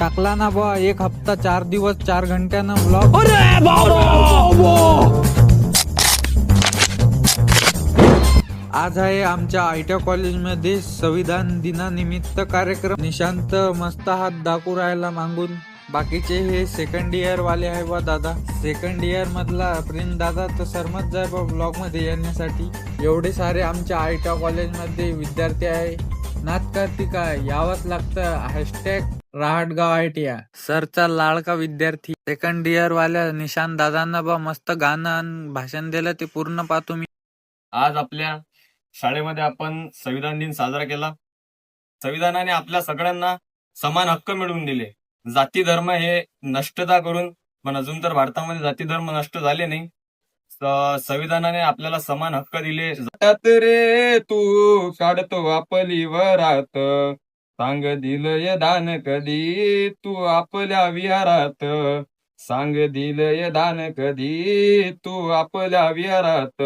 टाकला ना बा 1 हप्ता 4 दिवस 4 घंट्यानं ब्लॉग. आज आहे आमच्या आयटीआय कॉलेजमध्ये संविधान दिनानिमित्त कार्यक्रम. निशांत मस्त हात दाखवू राहिला मागून. बाकीचे हे सेकंड इयर वाले आहे बा दादा. सेकंड इयर मधला प्रिन्स दादा तर सरमत जाय बा ब्लॉग मध्ये येण्यासाठी. एवढे सारे आमच्या आयटीआय कॉलेजमध्ये विद्यार्थी आहे. नात करती काय यावंच लागतं. Hashtag राहटगाव ITI. सरचा लाडका विद्यार्थी सेकंड इयर वाल्या निशांत दादांना बा मस्त गाणं आणि भाषण दिलं, ते पूर्ण पाहतो मी. आज आपल्या शाळेमध्ये आपण संविधान दिन साजरा केला. संविधानाने आपल्या सगळ्यांना समान हक्क मिळवून दिले. जाती धर्म हे नष्टता करून, पण अजून तर भारतामध्ये जाती धर्म नष्ट झाले नाही. संविधानाने आपल्याला समान हक्क दिले. जात रे तू काढतो आपली वरात, सांग दिलंय दान कधी तू आपल्या विहारात, सांग दिलंय दान कधी तू आपल्या विहारात,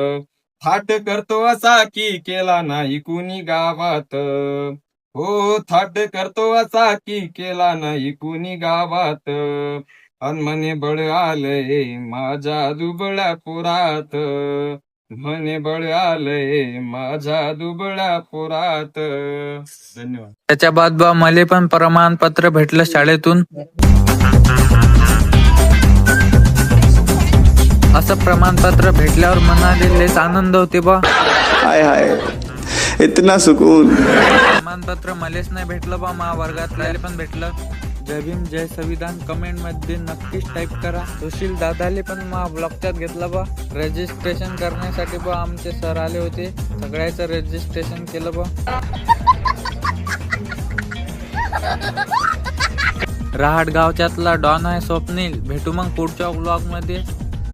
थाट करतो असा की केला नाही कुणी गावात, हो थाट करतो असा की केला नाही कुणी गावात, अन म्हणे बळ आलंय माझ्या दुबळ्या पुरात, म्हणे बळ आलंय माझ्या दुबळ्या पुरात. धन्यवाद. त्याच्या बाद बा मले पण प्रमाणपत्र भेटलं शाळेतून. असं प्रमाणपत्र भेटल्यावर मनाला लयच आनंद होते बा. हाय हाय इतना सुकून. प्रमाणपत्र मलेच नाही भेटलं बा, मा वर्गातल्या पण भेटलं. जय भीम जय संविधान कमेंट मध्ये नक्कीच टाईप करा. सुशील दादाले पण मा ब्लॉगच्यात घेतला बा. रजिस्ट्रेशन करण्यासाठी बा आमचे सर आले होते. सगळ्याचं रजिस्ट्रेशन केलं बा. राहट गावच्यातला डॉन आहे स्वप्नील. भेटू मग पुढच्या ब्लॉग मध्ये.